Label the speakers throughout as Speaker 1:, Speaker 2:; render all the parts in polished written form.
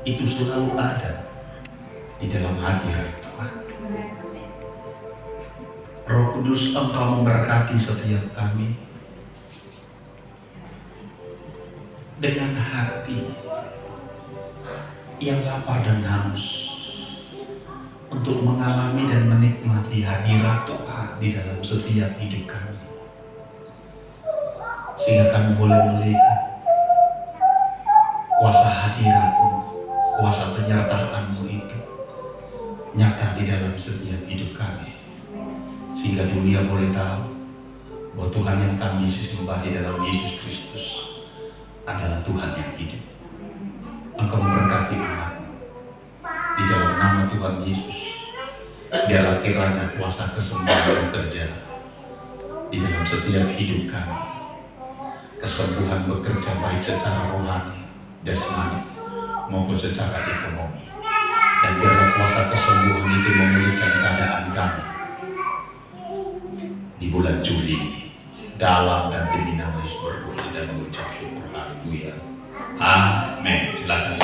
Speaker 1: itu selalu ada di dalam hadirat Tuhan. Roh Kudus, Engkau memberkati setiap kami dengan hati yang lapar dan haus untuk mengalami dan menikmati hadirat Tuhan di dalam setiap hidup kami, sehingga kami boleh melihat kuasa hadirat-Mu, kuasa penyertaan-Mu itu nyata di dalam setiap hidup kami, sehingga dunia boleh tahu bahwa Tuhan yang kami sembah di dalam Yesus Kristus adalah Tuhan yang hidup. Engkau memberkati umat di dalam nama Tuhan Yesus. Biarlah kiranya kuasa kesembuhan bekerja di dalam setiap hidup kami. Kesembuhan bekerja baik secara rohani, jasmani maupun secara ekonomi. Dan biarlah kuasa kesembuhan itu memulihkan keadaan kami di bulan Juli ini. Dalam dan demi nama Yesus berdoa dan mengucap syukur. Haleluya. Amin. Silakan.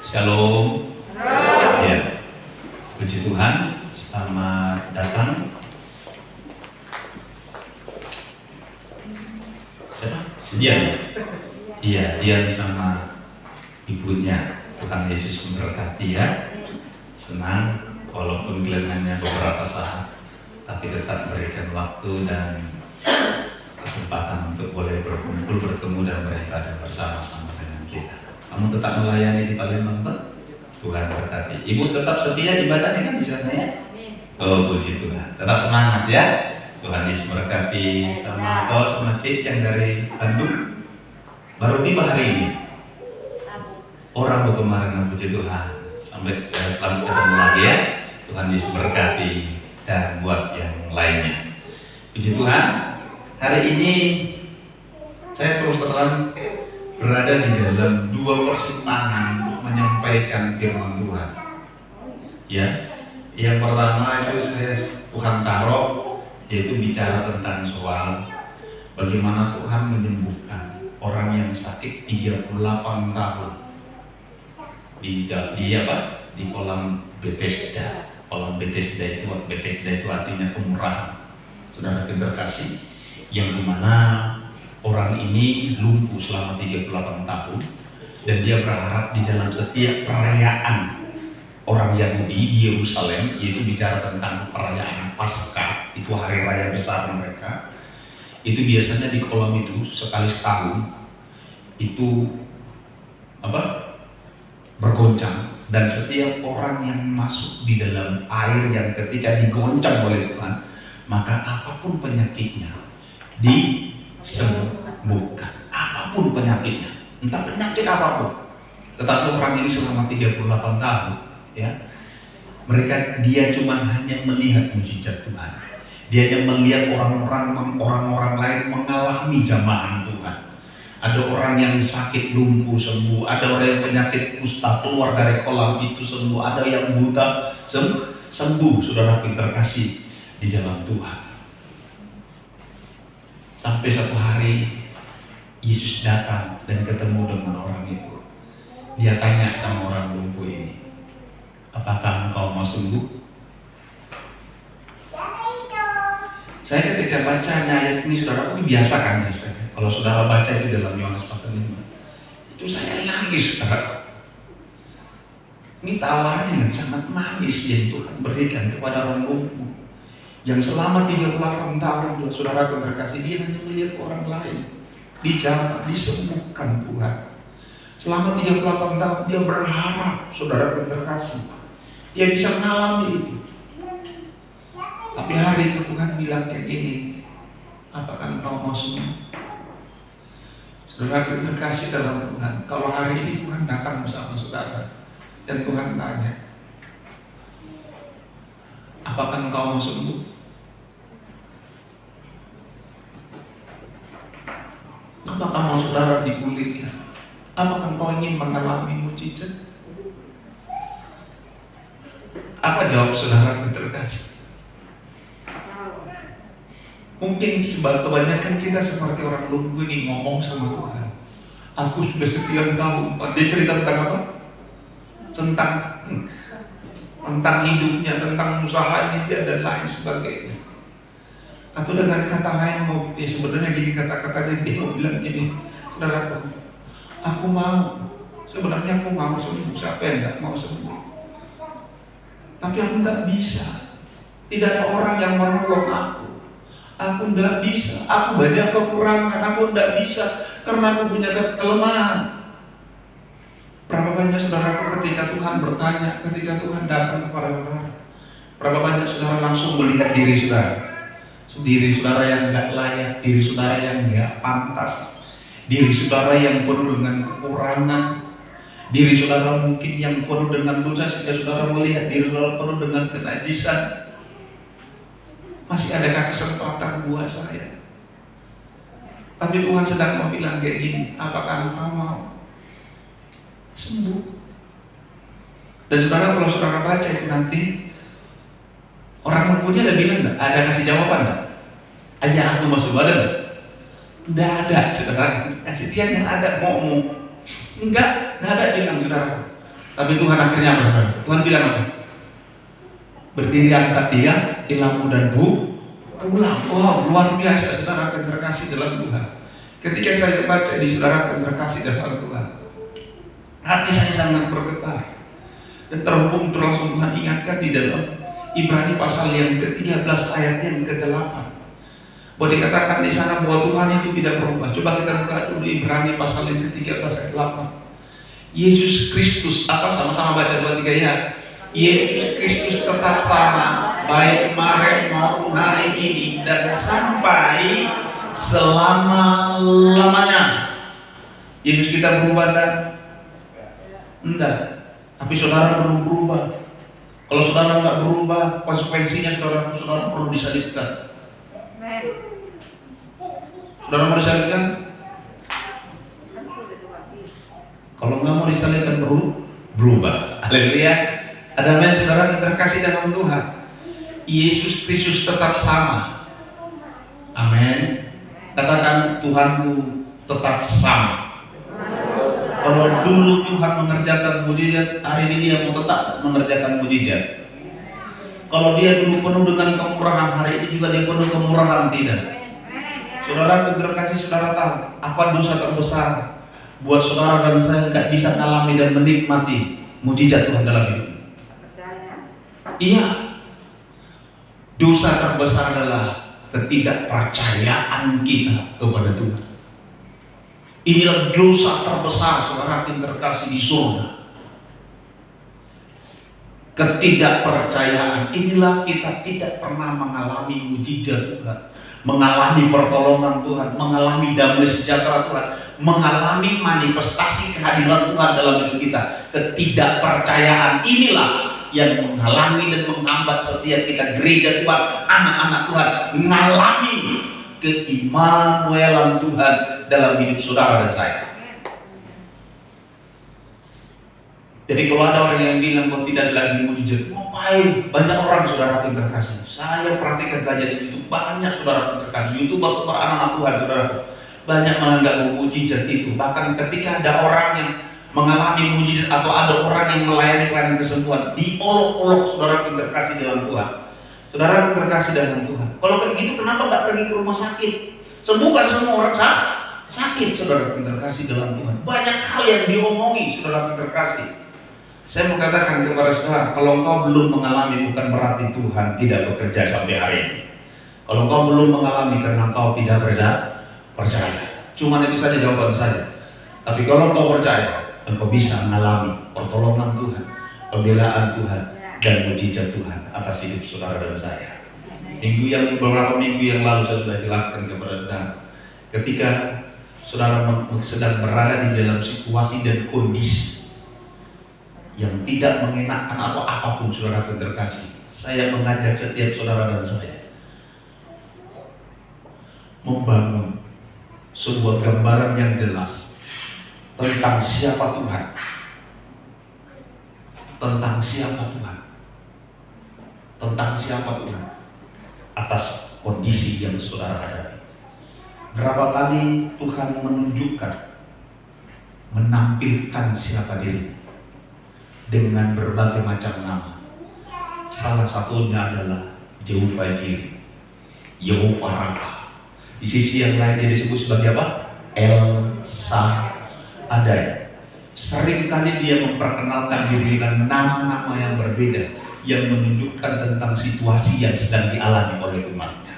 Speaker 1: Shalom. Ya. Puji Tuhan. Selamat datang. Siapa? Dian. Iya, Dian sama ibunya. Tuhan Yesus memberkati ya. Senang walaupun kelihatannya beberapa saat, tapi tetap berikan waktu dan kesempatan untuk boleh berkumpul, bertemu dan beribadah bersama-sama dengan kita. Kamu tetap melayani di Palembang, Pak? Tuhan berkati. Ibu tetap setia ibadahnya kan di sana ya? Oh, puji Tuhan. Tetap semangat ya. Tuhan Yesus berkati. Sama kau sama Cik yang dari Bandung. Baru tiba hari ini. Orang kemarin, puji Tuhan. Sampai selamat ketemu lagi ya. Tuhan Yesus berkati dan buat yang lainnya. Puji Tuhan. Hari ini saya terus terang berada di dalam dua persimpangan untuk menyampaikan firman Tuhan. Ya, yang pertama itu Tuhan taruh, yaitu bicara tentang soal bagaimana Tuhan menyembuhkan orang yang sakit 38 tahun di kolam Bethesda. Kolam Bethesda itu artinya kemurahan. Saudara terkasih, yang dimana orang ini lumpuh selama 38 tahun dan dia berharap di dalam setiap perayaan orang Yahudi di Yerusalem, yaitu bicara tentang perayaan Paskah, itu hari raya besar mereka, itu biasanya di kolam itu sekali setahun itu bergoncang, dan setiap orang yang masuk di dalam air yang ketika digoncang oleh Tuhan, maka apapun penyakitnya disembuhkan, apapun penyakitnya, entah penyakit apapun. Tetapi orang ini selama 38 tahun ya, dia cuma hanya melihat mujizat Tuhan. Dia hanya melihat orang-orang lain mengalami jamahan Tuhan. Ada orang yang sakit lumpuh sembuh, ada orang yang penyakit kusta keluar dari kolam itu sembuh, ada yang buta sembuh. Saudara terkasih di dalam Tuhan. Sampai satu hari Yesus datang dan ketemu dengan orang itu. Dia tanya sama orang lumpuh ini, apakah engkau mau sembuh? Saya ketika baca ayat ini, saudara, ini biasa kan biasanya. Kalau saudara baca itu dalam Yohanes pasal 5, itu saya nangis, saudara. Ini tawaran yang sangat manis yang Tuhan berikan kepada orang lumpuh yang selama 38 tahun, saudara terkasih, dia hanya melihat orang lain dijamah, disembuhkan Tuhan. Selama 38 tahun dia berharap, saudara terkasih, dia bisa mengalami itu. Tapi hari itu Tuhan bilang kayak gini, apakah engkau mau sembuh? Saudara terkasih dalam Tuhan, kalau hari ini Tuhan datang bersama saudara dan Tuhan tanya, apakah engkau mau sembuh? Apakah mau saudara dipulihkan? Apakah engkau ingin mengalami mujizat? Apa jawab saudara terkasih? Mungkin kebanyakan kita seperti orang lumpuh ini ngomong sama Tuhan, Aku sudah sekian tahun. Dia cerita tentang apa? Tentang hidupnya, tentang usahanya dia dan lain sebagainya. Atau dengan kata lain mau sebenarnya gini kata-kata dia mau bilang gini, saudaraku, aku mau, sebenarnya aku mau sembuh. Siapa yang nggak mau sembuh? Tapi aku nggak bisa. Tidak ada orang yang menolong aku. Aku nggak bisa. Aku banyak kekurangan. Aku nggak bisa karena aku punya kelemahan. Berapa banyak saudaraku ketika Tuhan bertanya, ketika Tuhan datang kepada saudara, berapa banyak saudara langsung melihat diri saudara? Diri saudara yang nggak layak, diri saudara yang nggak pantas, diri saudara yang penuh dengan kekurangan, diri saudara mungkin yang penuh dengan dosa sehingga saudara melihat diri saudara penuh dengan kenajisan. Masih adakah kesempatan buat saya? Tapi Tuhan sedang mau bilang kayak gini, apakah engkau mau sembuh? Dan saudara, kalau saudara baca itu nanti, orang mempunyai ada bilang nggak? Ada kasih jawaban nggak? Ayah aku masuk badan nggak? Nggak ada, saudara. Kasih dia yang ada ngomong. Nggak ada bilang saudara. Tapi Tuhan akhirnya apa? Tuhan bilang apa? Berdiri angkat dia, ilmu dan pulang. Wow, luar biasa saudara akan terkasih dalam Tuhan. Ketika saya baca di saudara akan terkasih dalam Tuhan, hati saya sangat bergetar. Dan terhubung langsung Tuhan ingatkan di dalam Ibrani pasal yang ke-13 ayat yang ke-8. Bahwa dikatakan di sana bahwa Tuhan itu tidak berubah. Coba kita buka dulu Ibrani pasal yang ke-13 ayat 8. Yesus Kristus, apa sama-sama baca 2-3 ya. Yesus Kristus tetap sama, baik kemarin maupun hari ini dan sampai selama-lamanya. Yesus kita berubah dan enggak. Tapi saudara perlu berubah. Kalau saudara nggak berubah, konsekuensinya saudara perlu disalibkan. Saudara mau disalibkan? Kalau nggak mau disalibkan berubah. Haleluya. Ada men saudara yang terkasih dalam Tuhan. Yesus Kristus tetap sama. Amin. Katakan, Tuhanku tetap sama. Kalau dulu Tuhan mengerjakan mujizat, hari ini dia mau tetap mengerjakan mujizat. Kalau dia dulu penuh dengan kemurahan, hari ini juga dia penuh kemurahan, tidak. Saudara yang terkasih, saudara tahu apa dosa terbesar buat saudara dan saya nggak bisa mengalami dan menikmati mujizat Tuhan dalam hidup. Iya, dosa terbesar adalah ketidakpercayaan kita kepada Tuhan. Inilah dosa terbesar saudara yang terkasih di surga. Ketidakpercayaan, inilah kita tidak pernah mengalami mujizat Tuhan, mengalami pertolongan Tuhan, mengalami damai sejahtera Tuhan, mengalami manifestasi kehadiran Tuhan dalam hidup kita. Ketidakpercayaan inilah yang menghalangi dan menghambat setiap kita gereja Tuhan, anak-anak Tuhan, mengalami keimanuelan Tuhan dalam hidup saudara dan saya. Jadi kalau ada orang yang bilang bahwa tidak ada lagi mujizat, ngapain? Banyak orang saudara yang terkasih. Saya perhatikan belajar di YouTube, banyak saudara yang terkasih. YouTuber anak-anak Tuhan, saudara, banyak menganggap mujizat itu. Bahkan ketika ada orang yang mengalami mujizat atau ada orang yang melayani pelayanan kesembuhan, diolok-olok saudara yang terkasih dalam Tuhan. Saudara yang terkasih dalam Tuhan. Kalau kayak gitu, kenapa nggak pergi ke rumah sakit? Sembuhkan semua orang sakit, saudara yang terkasih dalam Tuhan. Banyak hal yang diomongi, saudara yang terkasih. Saya mau katakan kepada saudara, kalau engkau belum mengalami bukan berarti Tuhan tidak bekerja sampai hari ini. Kalau engkau belum mengalami karena engkau tidak percaya. Cuman itu saja jawaban saya. Tapi kalau engkau percaya, engkau bisa mengalami pertolongan Tuhan, pembelaan Tuhan, dan mujizat Tuhan atas hidup saudara dan saya. Beberapa minggu yang lalu saya sudah jelaskan kepada saudara, ketika saudara sedang berada di dalam situasi dan kondisi yang tidak mengenakan atau apapun saudara yang terkasih, saya mengajak setiap saudara dan saya membangun sebuah gambaran yang jelas tentang siapa Tuhan, tentang siapa Tuhan atas kondisi yang saudara hadapi. Berapa kali Tuhan menunjukkan menampilkan siapa diri dengan berbagai macam nama. Salah satunya adalah Jehovah Jireh, Yehova Rafa. Di sisi yang lain dia disebut sebagai apa? El Shaddai. Seringkali dia memperkenalkan diri dengan nama-nama yang berbeda yang menunjukkan tentang situasi yang sedang dialami oleh umatnya.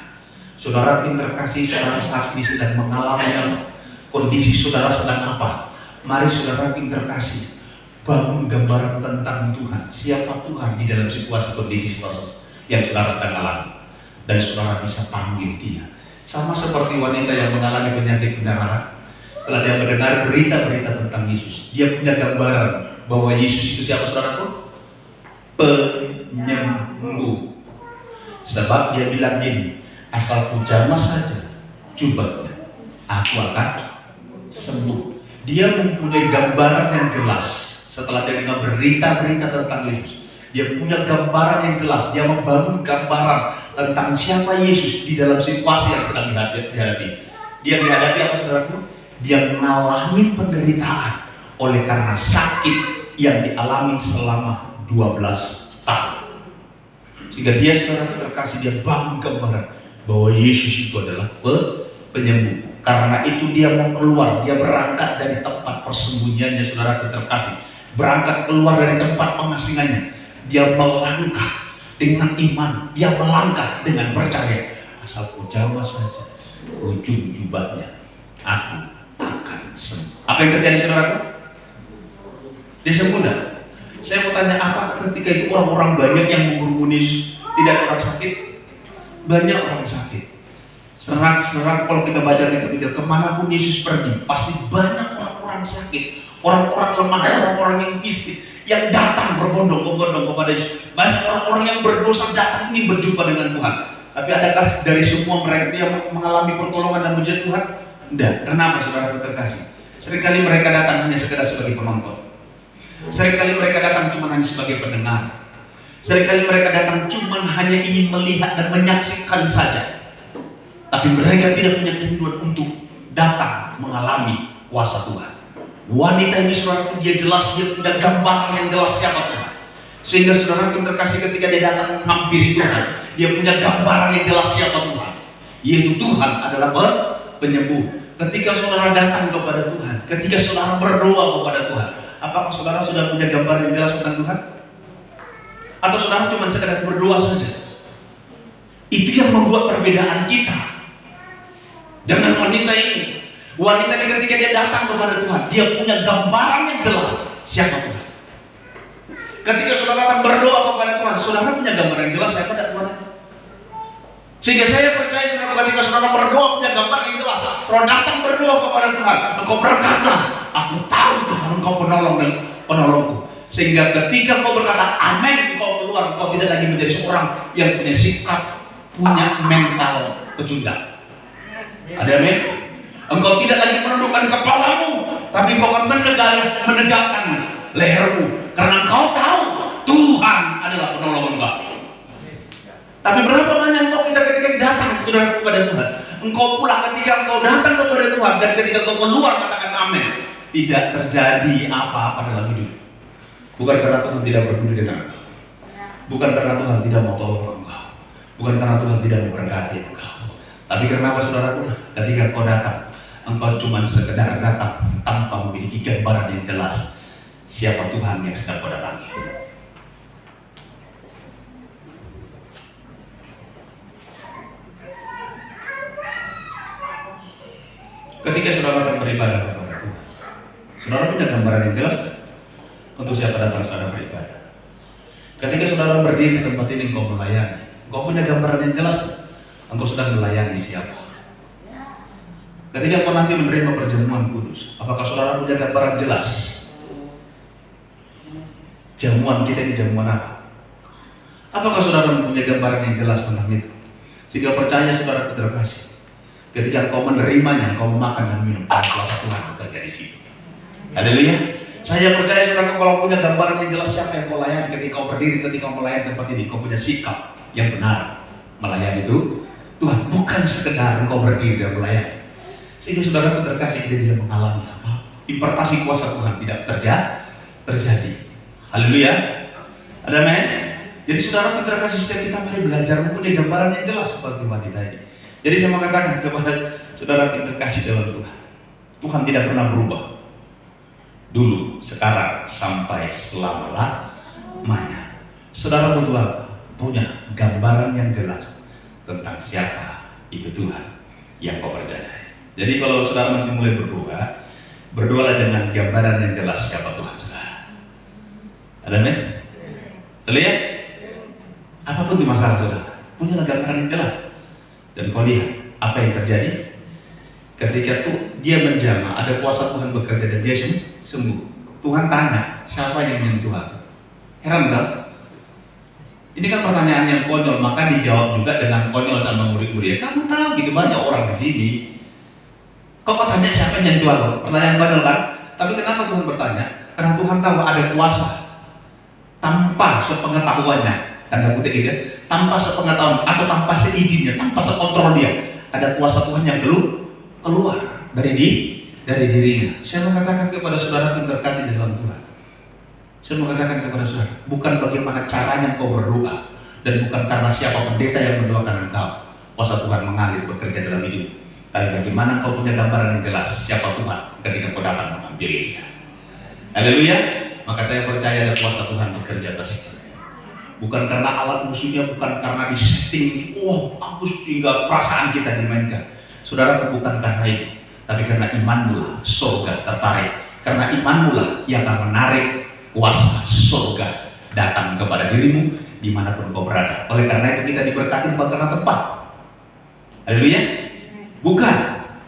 Speaker 1: Saudara yang terkasih, saudara saat ini sedang mengalami kondisi saudara sedang apa? Mari saudara yang terkasih, bangun gambaran tentang Tuhan. Siapa Tuhan di dalam situasi kondisi yang saudara sedang alami, dan saudara bisa panggil Dia. Sama seperti wanita yang mengalami penyakit pendarahan. Setelah dia mendengar berita-berita tentang Yesus, dia punya gambaran bahwa Yesus itu siapa, saudaraku? Penyembuh. Sebab dia bilang gini, asal ku jamah saja jubahnya, aku akan sembuh. Dia mempunyai gambaran yang jelas. Setelah dia dengar berita-berita tentang Yesus, dia punya gambaran yang jelas. Dia membangun gambaran tentang siapa Yesus di dalam situasi yang sedang dihadapi. Dia dihadapi apa, saudaraku? Dia mengalami penderitaan oleh karena sakit yang dialami selama 12 tahun. Sehingga dia, saudara terkasih, dia bangun gambaran bahwa Yesus itu adalah penyembuh. Karena itu dia mau keluar, dia berangkat dari tempat persembunyiannya, saudara terkasih. Berangkat keluar dari tempat pengasingannya. Dia melangkah dengan iman, dia melangkah dengan percaya. Asal ku jamah saja ujung jubahnya, aku akan sembuh. Apa yang terjadi, saudaraku? Dia sembuh. Saya mau tanya, apa ketika itu orang-orang banyak yang mengurumuni, tidak ada orang sakit? Banyak orang sakit. Serang kalau kita baca di Kitab, kemanapun Yesus pergi, pasti banyak orang-orang sakit, orang-orang lemah, orang-orang yang miskin, yang datang berbondong-bondong kepada Yesus. Banyak orang-orang yang berdosa datang ingin berjumpa dengan Tuhan. Tapi adakah dari semua mereka yang mengalami pertolongan dan mujizat Tuhan? Tidak. Kenapa, saudara terkasih? Seringkali mereka datang hanya sekedar sebagai penonton. Seringkali mereka datang cuma hanya sebagai pendengar. Seringkali mereka datang cuma hanya ingin melihat dan menyaksikan saja. Tapi mereka tidak punya kerinduan untuk datang mengalami kuasa Tuhan. Wanita ini, saudara, dia jelas, dia punya gambaran yang jelas siapa Tuhan. Sehingga saudara yang terkasih, ketika dia datang menghampiri Tuhan, dia punya gambaran yang jelas siapa Tuhan. Yaitu Tuhan adalah penyembuh. Ketika saudara datang kepada Tuhan, ketika saudara berdoa kepada Tuhan, apakah saudara sudah punya gambaran yang jelas tentang Tuhan? Atau saudara cuma sekedar berdoa saja? Itu yang membuat perbedaan kita dengan wanita ini. Wanita ini ketika dia datang kepada Tuhan, dia punya gambaran yang jelas siapa Tuhan. Ketika saudara datang berdoa kepada Tuhan, saudara punya gambaran yang jelas siapa Tuhan. Sehingga saya percaya, saudara, ketika saudara berdoa punya gambaran yang jelas, saudara datang berdoa kepada Tuhan, engkau berkata, aku tahu Tuhan, engkau penolong dan penolongku. Sehingga ketika engkau berkata amin, engkau keluar, engkau tidak lagi menjadi seorang yang punya sikap, punya mental pecundang. Ada amin? Engkau tidak lagi menundukkan kepalamu, tapi engkau akan menegakkan lehermu, karena engkau tahu Tuhan adalah penolong engkau. Tapi berapa banyak engkau ketika datang, saudara, kepada Tuhan, engkau pula ketika engkau datang kepada Tuhan dan ketika engkau keluar katakan amin, tidak terjadi apa-apa dalam hidup. Bukan karena Tuhan tidak peduli dengan engkau, bukan karena Tuhan tidak mau tolong engkau, bukan karena Tuhan tidak memberkati engkau, tapi karena apa, saudaraku? Ketika engkau datang, engkau cuma sekedar datang tanpa memiliki gambaran yang jelas siapa Tuhan yang sedang kau datangi. Ketika saudara datang beribadah kepada Tuhan, saudara punya gambaran yang jelas untuk siapa datang saudara beribadah. Ketika saudara berdiri di tempat ini, engkau melayani, engkau punya gambaran yang jelas, engkau sedang melayani siapa. Ketika engkau nanti menerima perjamuan kudus, apakah saudara punya gambaran jelas? Jamuan kita ini jamuan apa? Apakah saudara punya gambaran yang jelas tentang itu? Sehingga percaya, saudara terkasih, ketika engkau menerimanya, engkau makan dan minum, dan kuasa Tuhan bekerja di situ. Haleluya. Saya percaya, saudara, kalau punya gambaran yang jelas siapa yang kau layani, ketika kau berdiri, ketika kau melayani tempat ini, kau punya sikap yang benar melayani itu Tuhan, bukan sekedar engkau berdiri dan melayani. Sehingga saudara terkasih, kita bisa mengalami apa? impartasi kuasa Tuhan tidak terjadi. Haleluya. Ada men? Jadi saudara terkasih, setiap kita mari belajar mempunyai gambaran yang jelas seperti wanita ini. Jadi saya mau katakan kepada saudara terkasih dalam Tuhan, Tuhan tidak pernah berubah. Dulu, sekarang, sampai selama-lamanya. Saudara berdua punya gambaran yang jelas tentang siapa itu Tuhan yang kau percaya. Jadi kalau saudara nanti mulai berdoa, berdoalah dengan gambaran yang jelas siapa Tuhan saudara. Ada men? Lihat, apapun di masalah saudara, punya gambaran yang jelas. Dan kau lihat apa yang terjadi ketika dia menjamah, ada kuasa Tuhan bekerja dan dia sembuh. Tuhan tanya, siapa yang menyentuh aku? Heran tak? Ini kan pertanyaan yang konyol, maka dijawab juga dengan konyol sama murid-murid. Kamu tahu gitu banyak orang di sini. Kok tanya siapa yang menyentuh aku? Pertanyaan konyol kan? Tapi kenapa Tuhan bertanya? Karena Tuhan tahu ada kuasa tanpa sepengetahuannya, tanda kutip gitu ya, tanpa sepengetahuan atau tanpa seizinnya, tanpa sekontrol dia, ada kuasa Tuhan yang keluar dari dirinya. Saya mengatakan kepada saudara yang terkasih di dalam Tuhan, saya mengatakan kepada saudara, bukan bagaimana caranya kau berdoa, dan bukan karena siapa pendeta yang mendoakan engkau kuasa Tuhan mengalir bekerja dalam hidup, tapi bagaimana kau punya gambaran yang jelas siapa Tuhan ketika kau datang mengambil dia. Haleluya. Maka saya percaya ada kuasa Tuhan bekerja atas itu. Bukan karena alat musuhnya, bukan karena disetting, bagus hingga perasaan kita dimainkan. Saudara, bukan karena itu, tapi karena imanmu surga tertarik. Karena imanmu yang akan menarik kuasa surga datang kepada dirimu dimanapun kau berada. Oleh karena itu kita diberkati bukan karena tempat. Haleluya. Bukan.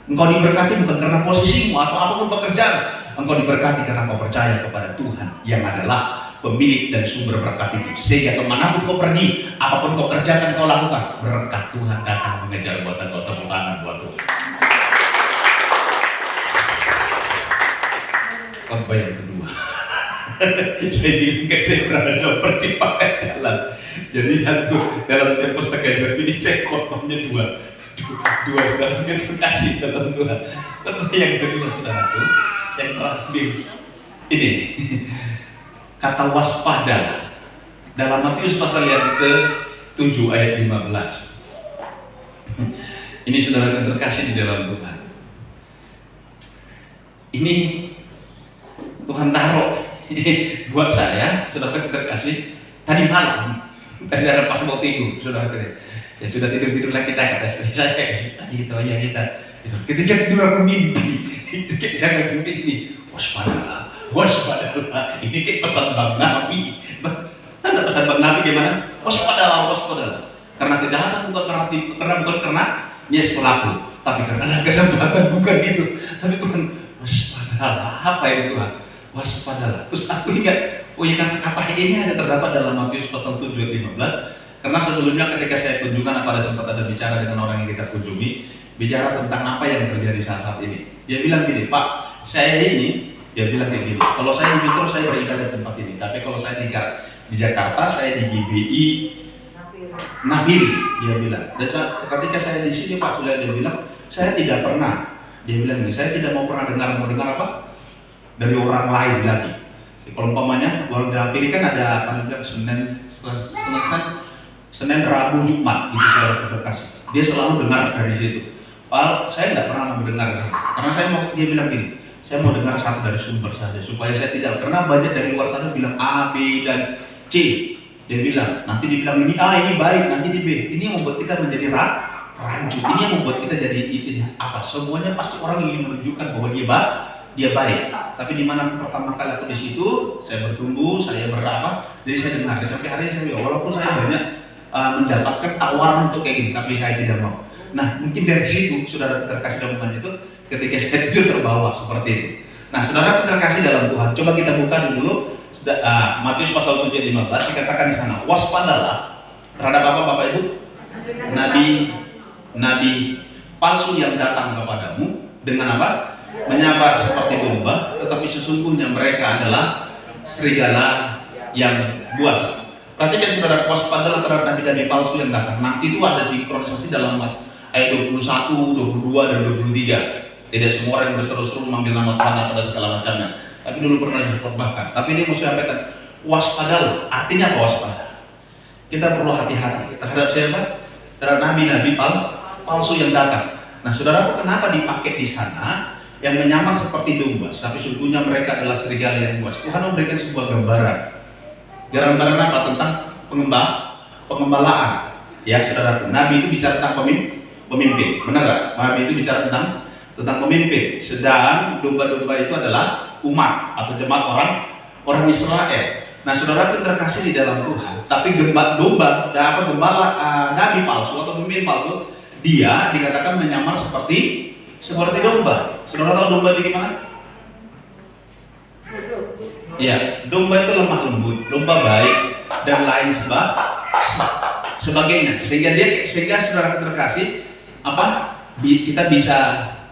Speaker 1: Engkau diberkati bukan karena posisimu atau apapun pekerjaan. Engkau diberkati karena kau percaya kepada Tuhan yang adalah pemilik dan sumber berkat itu. Sehingga kemanapun kau pergi, apapun kau kerjakan, kau lakukan, berkat Tuhan datang mengejar buatan kau. Tepuk tangan buat Tuhan. Khotbah yang kedua. Saya diingat saya berada dalam pertimbangan jalan. Jadi satu dalam tempo setengah jam ini saya khotbahnya dua saudara terkasih dalam Tuhan. Khotbah yang kedua saudara itu yang terakhir ini kata waspada dalam Matius pasal yang ke-7 ayat 15. Ini saudara yang terkasih di dalam Tuhan. Ini Tuhan taruh buat saya, saudara terkasih, tadi malam tadi ada pas mau tidur, saudara ya sudah tidur lagi kita kata istri saya gitu ya kita ketika tidur aku mimpi itu kayak jangan mimpi ini waspadalah ini kayak pesan Bang Nabi. Ada pesan Bang Nabi gimana? Waspadalah karena kejahatan bukan karena yes pelaku, tapi karena ada kesempatan bukan itu, tapi bukan waspadalah. Apa itu Tuhan? Waspadalah. Terus aku ingat, kata ini ada terdapat dalam Matius pasal 7 ayat 15. Karena sebelumnya ketika saya kunjungan pada sempat ada bicara dengan orang yang kita kunjungi, bicara tentang apa yang terjadi saat ini. Dia bilang gini, Pak, saya ini, dia bilang kayak gini, kalau saya di Metro saya beribadah di tempat ini, tapi kalau saya di Jakarta saya di GBI Nahil, dia bilang. Dan ketika saya di sini Pak Kuliah, dia bilang, saya tidak pernah, dia bilang ini, saya tidak mau dengar apa dari orang lain lagi. Kalau umpamanya, kalau di Amerika kan ada Senin, Rabu, Jumat, itu saudara terkasih. Dia selalu dengar dari situ. Pak, saya nggak pernah mau dengar, karena dia bilang gini, saya mau dengar satu dari sumber saja, supaya saya tidak, karena banyak dari luar sana bilang A, B, dan C. Dia bilang, nanti dibilang ini A, ini baik, nanti di B. Ini yang membuat kita menjadi rancu. Ini yang membuat kita jadi apa? Semuanya pasti orang ingin menunjukkan bahwa dia baik. Tapi di mana pertama kali aku di situ, saya bertumbuh, saya berapa, jadi saya dengar. Sampai hari ini saya bilang, walaupun saya banyak mendapatkan tawaran untuk kayak gini, tapi saya tidak mau. Nah, mungkin dari situ saudara terkasih dalam Tuhan itu, ketika saya itu terbawa seperti itu. Nah, saudara terkasih dalam Tuhan, coba kita buka dulu Matius pasal 7 ayat 15, dikatakan di sana, waspadalah terhadap apa Bapak Ibu? Nabi palsu yang datang kepadamu dengan apa? Menyabar seperti domba, tetapi sesungguhnya mereka adalah serigala yang buas. Perhatikan saudara, waspadalah terhadap nabi-nabi palsu yang datang. Nanti itu ada sinkronisasi dalam ayat 21, 22, dan 23. Tidak semua orang yang berseru-seru mengambil nama Tuhan pada segala macamnya. Tapi dulu pernah dikhotbahkan. Tapi ini mau sampaikan, waspadalah. Artinya apa waspada? Kita perlu hati-hati terhadap siapa? Terhadap nabi-nabi palsu yang datang. Nah, saudara, kenapa dipakai di sana yang menyamar seperti domba, tapi sungguhnya mereka adalah serigala yang buas? Tuhan memberikan sebuah gambaran. Gambaran apa? Tentang pengembalaan. Ya, saudara, nabi itu bicara tentang pemimpin. Benar nggak? Nabi itu bicara tentang pemimpin. Sedang domba-domba itu adalah umat atau jemaat orang Israel. Nah, saudara pun terkasih di dalam Tuhan, tapi domba, gembala nabi palsu atau pemimpin palsu, dia dikatakan menyamar seperti domba. Saudara tahu domba itu gimana? Iya, domba itu lemah lembut, domba baik dan lain sebagainya. Sehingga saudara terkasih, kita bisa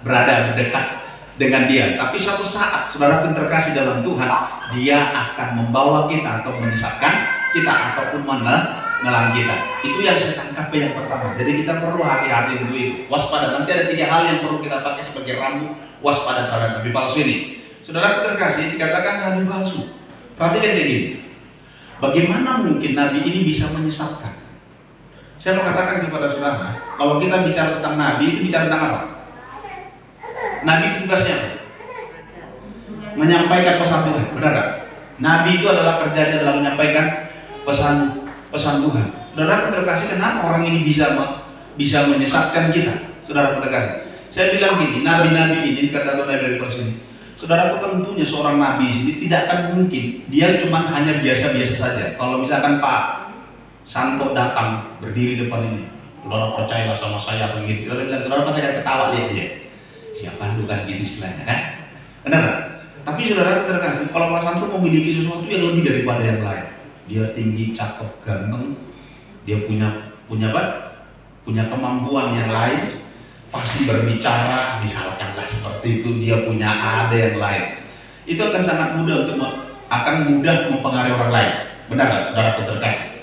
Speaker 1: berada dekat dengan dia. Tapi suatu saat saudara pun terkasih dalam Tuhan, dia akan membawa kita atau menyesatkan kita ataupun menelan kita. Itu yang saya tangkap yang pertama. Jadi kita perlu hati-hati untuk itu. Waspada. Nanti ada 3 hal yang perlu kita pakai sebagai rambu waspada terhadap nabi palsu ini. Saudara terkasih, dikatakan nabi palsu. Perhatikan kayak gini. Bagaimana mungkin nabi ini bisa menyesatkan? Saya mau katakan kepada saudara, kalau kita bicara tentang nabi, itu bicara tentang apa? Nabi tugasnya menyampaikan pesan Tuhan, benar tak? Nabi itu adalah kerjanya dalam menyampaikan pesan Tuhan. Saudara terkasih, kenapa orang ini bisa menyesatkan kita? Saudara terkasih, saya bilang gini, nabi-nabi ini kata Tuhan dari proses ini, saudara tentunya seorang nabi ini tidak akan mungkin dia cuma hanya biasa-biasa saja. Kalau misalkan Pak Santo datang berdiri depan ini, saudara percayalah sama saya begitu. Saudara pasti akan ketawa lihat dia. Siapa bukan gitu istilahnya kan? Benar kan? Tapi saudara terkasih, kalau Pak Santo memiliki sesuatu yang lebih daripada yang lain, dia tinggi, cakep, ganteng, dia punya kemampuan yang lain, pasti berbicara, misalkanlah seperti itu, dia punya ada yang lain. Itu akan sangat mudah akan mudah mempengaruhi orang lain. Benar nggak, saudara terkasih?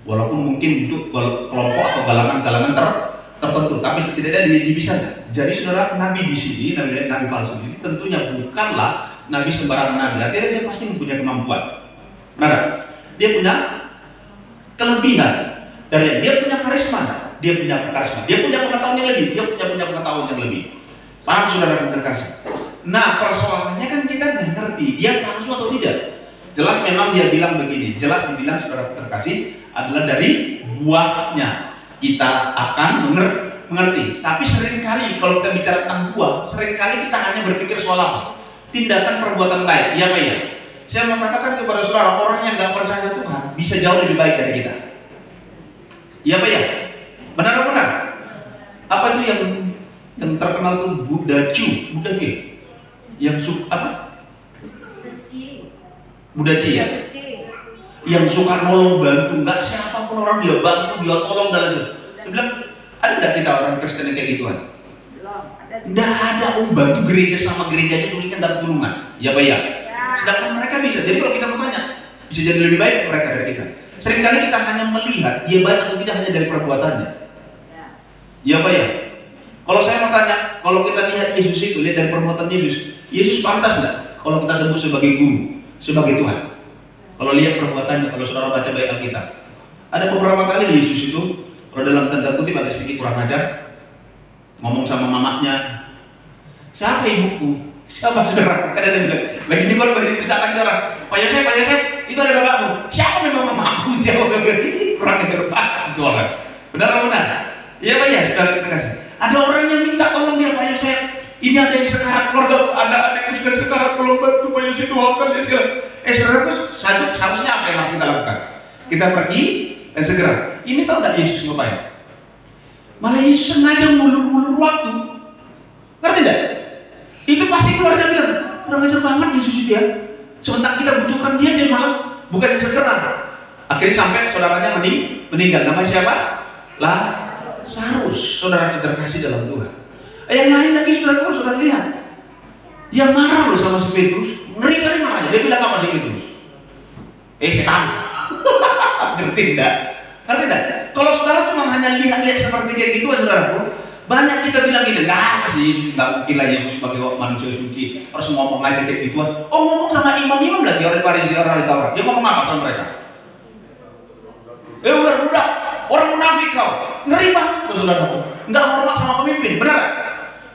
Speaker 1: Walaupun mungkin untuk kelompok atau galangan-galangan tertentu, tapi setidaknya dia bisa. Jadi saudara, nabi di sini, nabi palsu ini tentunya bukanlah nabi sembarangan nabi. Artinya dia pasti mempunyai kemampuan. Benar? Dia punya kelebihan dari dia punya karisma, dia punya pengetahuan yang lebih, dia punya pengetahuan yang lebih. Paham saudara terkasih? Nah, persoalannya kan kita nggak ngerti dia palsu atau tidak. Jelas memang dia bilang begini, jelas dibilang saudara terkasih adalah dari buahnya kita akan mengerti. Tapi seringkali kalau kita bicara tentang buah, seringkali kita hanya berpikir soal apa? Tindakan perbuatan baik. Iya Pak ya? Saya mau katakan kepada saudara, orang yang nggak percaya Tuhan bisa jauh lebih baik dari kita. Iya Pak ya? Benar. Apa itu yang terkenal tuh Buddha yang Buddha ya? Yang suka nolong bantu, nggak siapapun orang dia bantu, dia tolong dan lain-lain. Saya bilang, ada nggak kita orang Kristen yang kayak gituan? Nggak ada, bantu gereja sama gereja aja sulitnya dalam gunungan. Ya Pak ya? Sedangkan mereka bisa. Jadi kalau kita mau tanya, bisa jadi lebih baik mereka dari kita. Seringkali kita hanya melihat dia baik atau tidak hanya dari perbuatannya. Ya Pak ya? Kalau saya mau tanya, kalau kita lihat Yesus itu, lihat dari perbuatan Yesus pantas nggak kalau kita sebut sebagai guru, sebagai Tuhan? Kalau lihat perbuatannya, kalau saudara baca baik Alkitab, ada beberapa kali Yesus itu, kalau dalam tanda kutip agak sedikit kurang ajar, ngomong sama mamanya, siapa ibuku? Siapa saudara? Kadang dia bilang, lagi di kolom berdiri tercatat orang, Pak Yosef, itu ada bapakmu. Siapa memang mamaku? Jawab kurang ajar banget itu orang. Benar? Iya Pak ya, saudara terkasih. Ada orang yang minta tolong dia, Pak Yosef. Ini ada yang sekarat keluarga, ada adikku sudah sekarat, tolong bantu Pak Yosef doakan dia segala. Saudara, seharusnya apa yang harus kita lakukan? Kita pergi dan segera. Ini tahu tidak Yesus ngapain? Malah Yesus sengaja ngulur-ngulur waktu. Ngerti tidak? Itu pasti keluarga bilang, kurang ajar banget Yesus itu ya. Sementara kita butuhkan dia malah bukan segera. Akhirnya sampai saudaranya meninggal. Namanya siapa? Lazarus. Saudara terkasih dalam Tuhan. Yang lain lagi saudara lihat. Dia marah loh sama si Petrus. Ngeri kali marahnya. Dia bilang apa si Petrus? Setan. Ngerti tidak? Kalau saudara cuma hanya lihat seperti kayak gitu, saudaraku, Banyak kita bilang gini, nggak sih, nggak mungkin lah Yesus sebagai manusia suci harus ngomong aja kayak gituan. Oh, ngomong sama imam-imam lagi, orang Farisi, orang ahli Taurat. Dia ngomong apa sama mereka? Udah, orang munafik kau. Ngeri banget kau, saudara. Nggak hormat sama pemimpin, benar?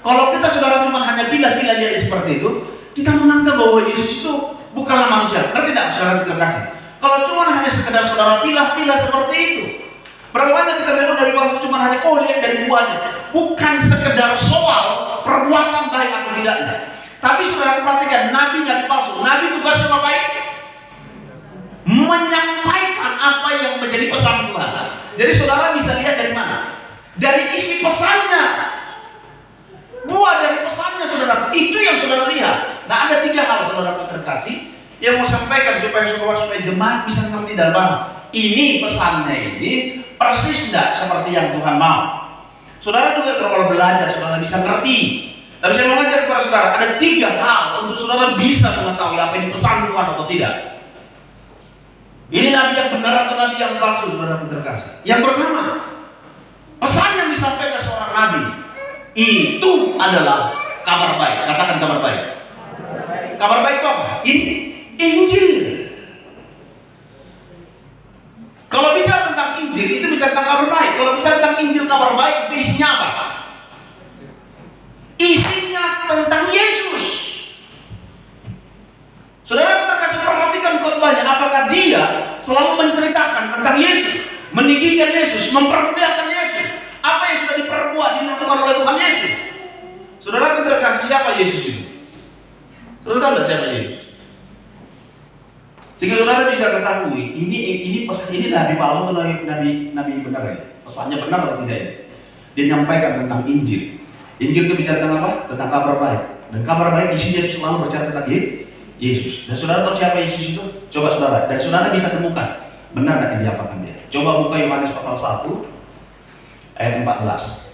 Speaker 1: Kalau kita saudara cuma hanya pilih-pilih aja seperti itu, kita menganggap bahwa Yesus itu bukanlah manusia. Ngerti tidak, saudara terkasih? Kalau cuma hanya sekedar saudara pilih-pilih seperti itu, berapa banyak kita lihat dari bangsa cuma hanya lihat dari buahnya, bukan sekedar soal perbuatan baik atau tidaknya. Tapi saudara perhatikan, nabi palsu. Nabi tugasnya apa baik? Menyampaikan apa yang menjadi pesan Tuhan. Jadi saudara bisa lihat dari mana? Dari isi pesannya. Buah dari pesannya saudara. Itu yang saudara lihat. Nah, ada 3 hal saudara terkasih yang mau sampaikan supaya jemaat bisa mengerti dalam mana. Ini pesannya ini persis tidak seperti yang Tuhan mau. Saudara juga kalau belajar, saudara bisa ngerti. Tapi saya mau ngajar kepada saudara, ada 3 hal untuk saudara bisa mengetahui apa yang dipesan Tuhan atau tidak. Ini nabi yang benar atau nabi yang palsu, saudara terkasih. Yang pertama, pesan yang disampaikan seorang nabi itu adalah kabar baik. Katakan kabar baik. Kabar baik itu apa? Ini Injil. Kalau bicara tentang Injil, itu bicara tentang kabar baik. Kalau bicara tentang Injil kabar baik, itu isinya apa? Isinya tentang Yesus. Saudara terkasih, perhatikan khotbahnya. Apakah dia selalu menceritakan tentang Yesus, meninggikan Yesus, mempermuliakan Yesus? Apa yang sudah diperbuat, dilakukan oleh Tuhan Yesus? Saudara terkasih, siapa Yesus itu? Saudara tahu siapa Yesus? Sehingga saudara bisa ketahui ini pesan ini nabi palsu atau nabi benar ya? Pesannya benar atau tidak ya? Dia menyampaikan tentang Injil. Injil itu bicara tentang apa? Tentang kabar baik. Dan kabar baik isinya itu selalu berbicara tentang Yesus. Dan saudara tahu siapa Yesus itu? Coba saudara. Dan saudara bisa temukan benar tidak diapakan dia. Coba buka Yohanes pasal 1 ayat 14.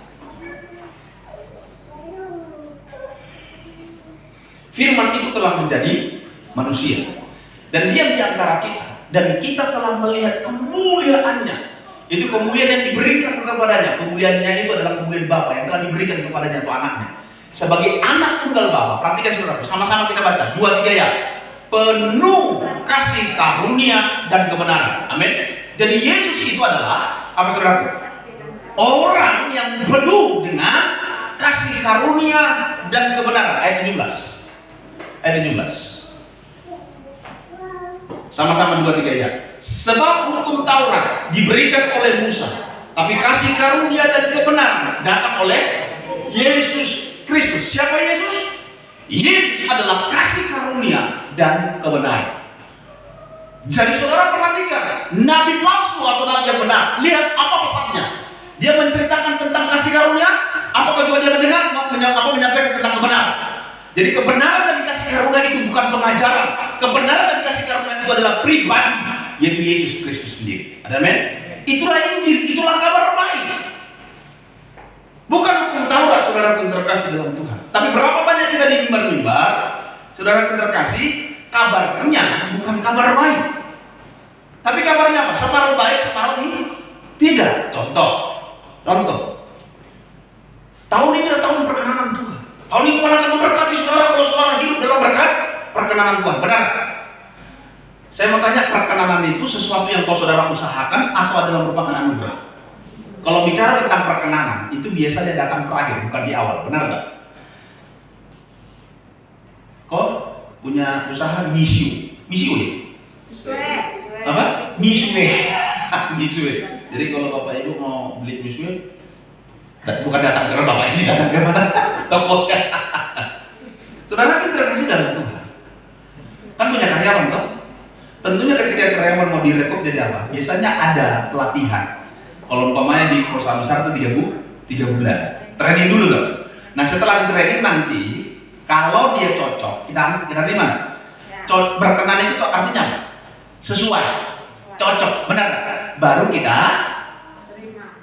Speaker 1: Firman itu telah menjadi manusia dan diam di antara kita, dan kita telah melihat kemuliaannya. Itu kemuliaan yang diberikan kepadanya. Kemuliaannya itu adalah kemuliaan Bapa yang telah diberikan kepadanya atau anaknya. Sebagai anak tunggal Bapa. Perhatikan saudara, sama-sama kita baca 2-3 ya. Penuh kasih karunia dan kebenaran. Amin. Jadi Yesus itu adalah apa saudara? Orang yang penuh dengan kasih karunia dan kebenaran. Ayat 17. Ayat 17. Sama-sama 2-3 ya. Sebab hukum Taurat diberikan oleh Musa, tapi kasih karunia dan kebenaran datang oleh Yesus Kristus. Siapa Yesus? Yesus adalah kasih karunia dan kebenaran. Jadi saudara perhatikan, nabi palsu atau nabi yang benar, lihat apa pesannya. Dia menceritakan tentang kasih karunia, apakah juga dia menyampaikan tentang kebenaran. Jadi kebenaran dan kasih karunia itu bukan pengajaran. Kebenaran dan kasih karunia itu adalah pribadi, yaitu Yesus Kristus sendiri. Amin. Itulah Injil, itulah kabar baik. Bukan hukum Taurat, saudara terkasih dalam Tuhan. Tapi berapa banyak kita di mimbar-mimbar, saudara terkasih, kabarnya bukan kabar baik. Tapi kabarnya apa? Separuh baik, separuh ini tidak. Contoh. Tahun ini adalah tahun perkenanan Tuhan. Tahun ini Tuhan akan memberkati saudara kalau saudara hidup dalam berkat perkenanan Tuhan. Benar? Saya mau tanya, perkenanan itu sesuatu yang kau saudara usahakan atau adalah merupakan anugerah? Kalau bicara tentang perkenanan, itu biasanya datang terakhir, bukan di awal. Benar nggak? Kau punya usaha misyu ya? Apa? Misue. Jadi kalau bapak ibu mau beli misue, bukan datang ke bapak ini, datang ke mana? Toko. Saudara kita terkasih dalam Tuhan. Kan punya karyawan toh? Tentunya ketika karyawan mau direkrut jadi apa? Biasanya ada pelatihan. Kalau umpamanya di perusahaan besar itu 3 bulan. Training dulu loh. Nah setelah training nanti, kalau dia cocok, kita terima. Berkenan itu artinya apa? Sesuai, cocok, benar. Baru kita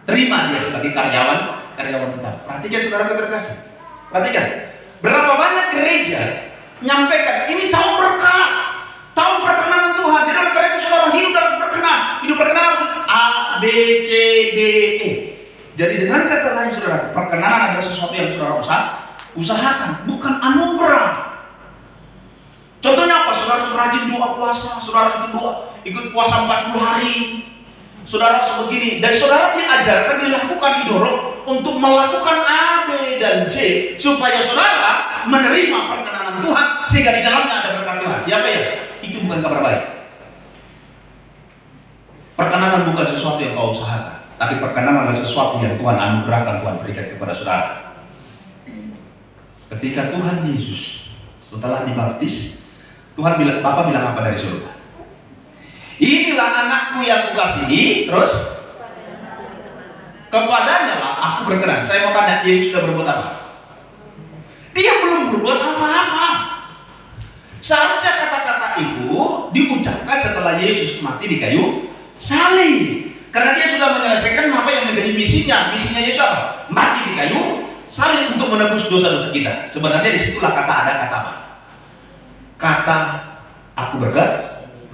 Speaker 1: terima dia sebagai karyawan tetap. Perhatikan saudara terkasih. Perhatikan. Berapa banyak gereja nyampaikan ini tahun berkah, tahun perkenanan Tuhan. Jadi oleh karena itu saudara hidup dalam perkenanan. Hidup perkenanan A, B, C, D, E. Jadi dengan kata lain saudara, perkenanan adalah sesuatu yang saudara usahakan, bukan anugerah. Contohnya apa? Saudara rajin doa puasa, saudara rajin doa ikut puasa 40 hari, saudara sebegini, dan saudara diajarkan, dilakukan, didorong untuk melakukan A, B, dan C supaya saudara menerima perkenanan Tuhan sehingga di dalamnya ada berkat Tuhan. Ya apa ya? Itu bukan kabar baik. Perkenanan bukan sesuatu yang kau usahakan, tapi perkenanan adalah sesuatu yang Tuhan anugerahkan, Tuhan berikan kepada saudara. Ketika Tuhan Yesus setelah dibaptis, Tuhan bilang, Bapa bilang apa dari surga? Inilah anakku yang kukasihi, terus kepadanya lah aku berkenan. Saya mau tanya, Yesus sudah berbuat apa? Dia belum berbuat apa-apa. Seharusnya kata-kata itu diucapkan setelah Yesus mati di kayu salib. Karena dia sudah menyelesaikan apa yang menjadi misinya. Misinya Yesus apa? Mati di kayu salib untuk menebus dosa-dosa kita. Sebenarnya disitulah kata ada kata apa? Kata aku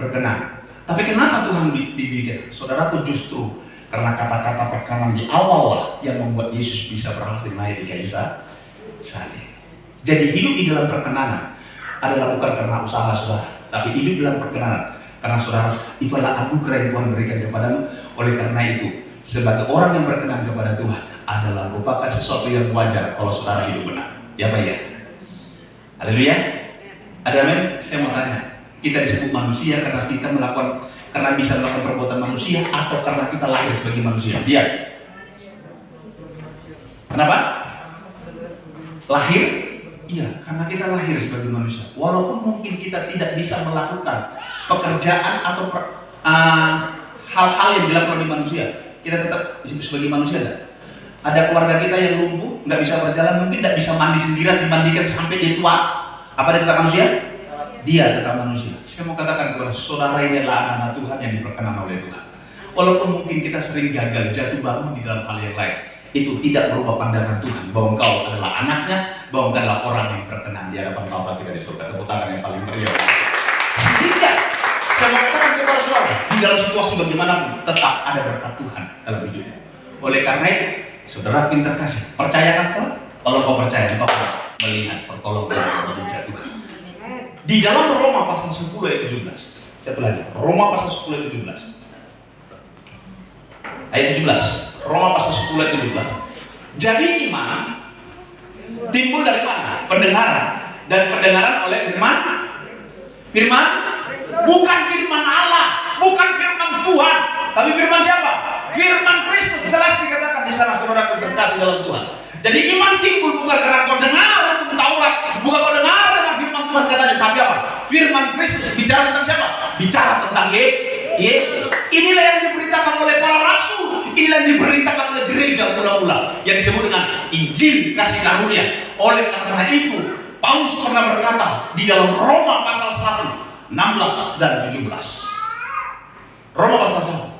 Speaker 1: berkenan. Tapi kenapa Tuhan dibikin? Saudaraku, justru karena kata-kata perkenan di awal lah yang membuat Yesus bisa berhasil naik di kayu salib. Jadi hidup di dalam perkenanan adalah bukan karena usaha saudara, tapi hidup di dalam perkenanan karena saudara itu adalah anugerah yang Tuhan berikan kepadamu. Oleh karena itu, sebagai orang yang berkenan kepada Tuhan adalah merupakan sesuatu yang wajar kalau saudara hidup benar. Ya Pak ya? Haleluya. Ada amin? Saya mau tanya, kita disebut manusia karena kita karena bisa melakukan perbuatan manusia atau karena kita lahir sebagai manusia? Dia. Kenapa? Lahir? Iya, karena kita lahir sebagai manusia. Walaupun mungkin kita tidak bisa melakukan pekerjaan atau hal-hal yang dilakukan oleh manusia, kita tetap sebagai manusia enggak? Ada keluarga kita yang lumpuh, nggak bisa berjalan, mungkin tidak bisa mandi sendirian, dimandikan sampai dia tua. Apa dia tetap manusia? Dia tetap manusia. Saya mau katakan kepada saudara, ini adalah anak Tuhan yang diperkenan oleh Tuhan. Walaupun mungkin kita sering gagal jatuh bangun di dalam hal yang lain, itu tidak berubah pandangan Tuhan bahwa engkau adalah anaknya, bahwa engkau adalah orang yang berkenan di hadapan Bapa kita di surga. Tepuk tangan yang paling meriah. Sehingga saya mau katakan kepada saudara, di dalam situasi bagaimanapun tetap ada berkat Tuhan dalam hidupnya. Oleh karena itu, saudara pintar kasih, percayakan Tuhan. Kalau kau percaya, engkau melihat pertolongan dan mujizat Tuhan. Di dalam Roma pasal 10 ayat 17. Satu lagi, Roma pasal 10 ayat 17. Ayat 17. Roma pasal 10 ayat 17. Jadi iman timbul dari mana? Pendengaran. Dan pendengaran oleh firman. Firman bukan firman Allah, bukan firman Tuhan, tapi firman siapa? Firman Kristus. Jelas dikatakan di sana, saudara terkasih dalam Tuhan. Jadi iman timbul bukan karena kau dengar Taurat, bukan kau dengar dengan firman Tuhan katanya, tapi apa? Firman Kristus. Bicara tentang siapa? Bicara tentang Yesus. Inilah yang diberitakan oleh para rasul. Inilah yang diberitakan oleh gereja mula-mula yang disebut dengan Injil kasih karunia. Oleh karena itu, Paulus pernah berkata di dalam Roma pasal 1, 16 dan 17. Roma pasal 1.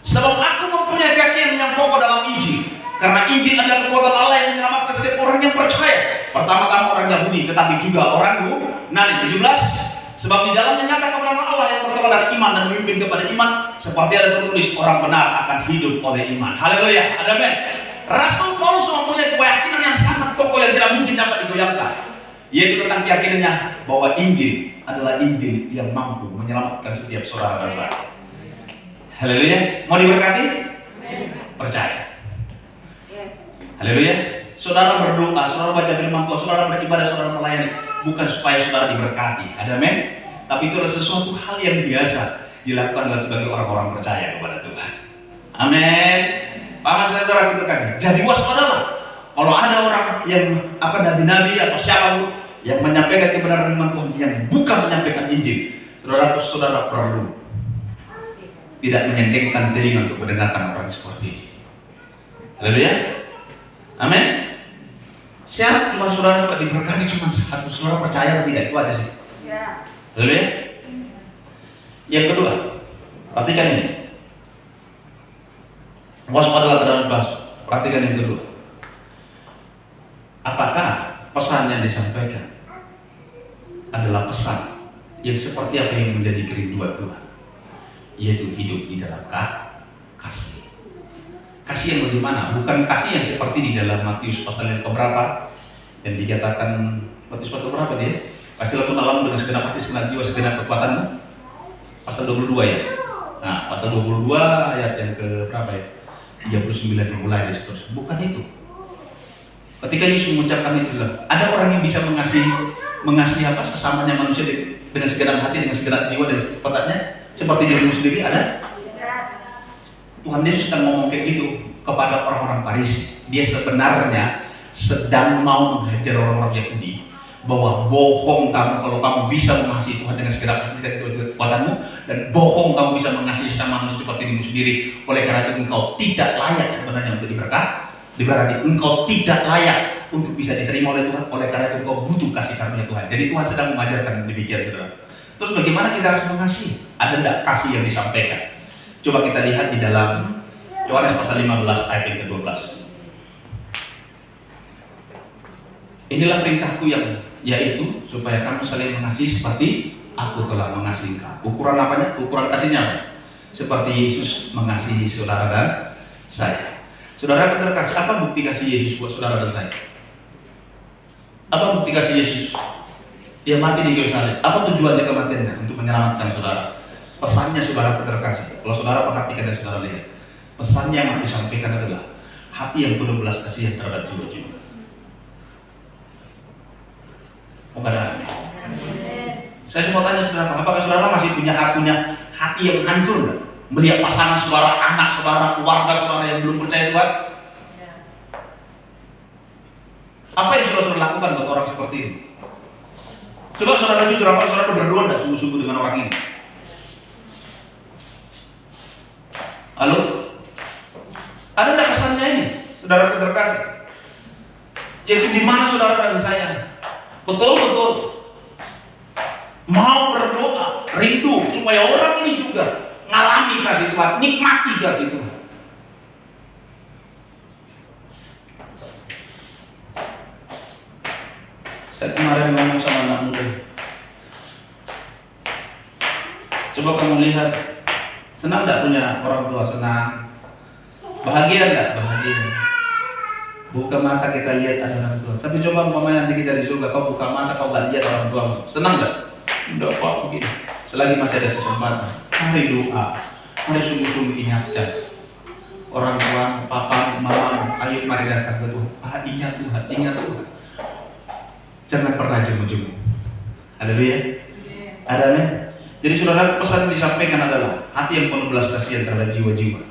Speaker 1: Sebab aku mempunyai keyakinan yang pokok dalam Injil, karena Injil adalah kekuatan Allah yang menyelamatkan setiap orang yang percaya. Pertama-tama orang Yahudi, tetapi juga orang Yunani. 17. Sebab di dalamnya nyata kebenaran Allah yang bertolak dari iman dan memimpin kepada iman, seperti ada tertulis, orang benar akan hidup oleh iman. Haleluya. Amin. Rasul Paulus mempunyai keyakinan yang sangat pokok yang tidak mungkin dapat digoyahkan, yaitu tentang keyakinannya bahwa Injil adalah Injil yang mampu menyelamatkan setiap saudara dan saya. Haleluya. Mau diberkati? Percaya. Haleluya. Saudara berdoa, saudara baca firman Tuhan, saudara beribadah, saudara melayani, bukan supaya saudara diberkati. Ada amin? Tapi itu adalah sesuatu hal yang biasa dilakukan sebagai orang-orang percaya kepada Tuhan. Amin. Pak saudara kita kasih. Jadi waspadalah. Kalau ada orang yang nabi-nabi atau siapapun yang menyampaikan kebenaran firman Tuhan yang bukan menyampaikan Injil, saudara perlu tidak menyendengkan telinga untuk mendengarkan orang seperti ini. Haleluya. Amin. Syarat cuma saudara dapat diberkati cuma satu, saudara percaya atau tidak, itu aja sih. Haleluya. Yang kedua, perhatikan ini. Waspadalah terhadap bahasa. Perhatikan yang kedua. Apakah pesan yang disampaikan adalah pesan yang seperti apa yang menjadi kerinduan Tuhan, yaitu hidup di dalam kasih. Kasih yang bagaimana? Bukan kasih yang seperti di dalam Matius pasal yang keberapa yang dikatakan, Matius pasal berapa dia? Kasihlah Tuhan Allahmu dengan segenap hati, segenap jiwa, segenap kekuatanmu. Pasal 22 ya. Nah, pasal 22 ayat yang ke berapa ya? 39 mulai dari situ. Bukan itu. Ketika Yesus mengucapkan itu, ada orang yang bisa mengasihi apa? Sesamanya manusia dengan segenap hati, dengan segenap jiwa dan kekuatannya seperti dirimu sendiri, ada? Tuhan Yesus sedang ngomong kayak gitu kepada orang-orang Farisi. Dia sebenarnya sedang mau menghajar orang-orang Yahudi bahwa bohong kamu kalau kamu bisa mengasihi Tuhan dengan segenap hati dan kekuatanmu, dan bohong kamu bisa mengasihi sesama manusia seperti dirimu sendiri. Oleh karena itu engkau tidak layak sebenarnya untuk diberkati. Engkau tidak layak untuk bisa diterima oleh Tuhan. Oleh karena itu engkau butuh kasih karunia Tuhan. Jadi Tuhan sedang mengajarkan demikian, saudara. Terus bagaimana kita harus mengasihi? Ada tidak kasih yang disampaikan? Coba kita lihat di dalam Yohanes pasal 15 ayat yang ke-12. Inilah perintahku yaitu supaya kamu saling mengasihi seperti aku telah mengasihi kamu. Ukuran apanya? Ukuran kasihnya apa? Seperti Yesus mengasihi saudara dan saya. Saudara terkasih, apa bukti kasih Yesus buat saudara dan saya? Apa bukti kasih Yesus? Dia mati di kayu salib. Apa tujuannya kematiannya? Untuk menyelamatkan saudara. Pesannya saudara terkasih, kalau saudara perhatikan dan saudara lihat, pesannya yang disampaikan adalah hati yang penuh belas kasihan terhadap jiwa-jiwa. Saya mau tanya saudara, apakah saudara masih punya hati yang hancur melihat pasangan saudara, anak saudara, keluarga saudara yang belum percaya Tuhan? Apa yang saudara lakukan buat orang seperti ini? Coba saudara jujur, apa saudara berdua tidak sungguh-sungguh dengan orang ini? Halo? Ada tidak pesannya ini, saudara terkasih? Yaitu di mana saudara dan saya betul-betul mau berdoa, rindu supaya orang ini juga ngalami kasih Tuhan, nikmati kasih Tuhan. Saya kemarin ngomong sama anak muda. Coba kamu lihat, senang tidak punya orang tua? Senang. Bahagia tidak? Bahagia. Buka mata kita lihat ada orang tua. Tapi coba umpamanya nanti kita di surga, kau buka mata kau gak lihat orang tua. Senang tidak? Tidak apa begini. Selagi masih ada kesempatan, mari doa, mari sungguh-sungguh ingatkan orang tua, papa, mama, ayo mari datang ke Tuhan. Ingat Tuhan, ingat Tuhan. Jangan pernah jemu-jemu. Haleluya. Amin. Jadi saudara, pesan yang disampaikan adalah hati yang penuh belas kasihan terhadap jiwa-jiwa.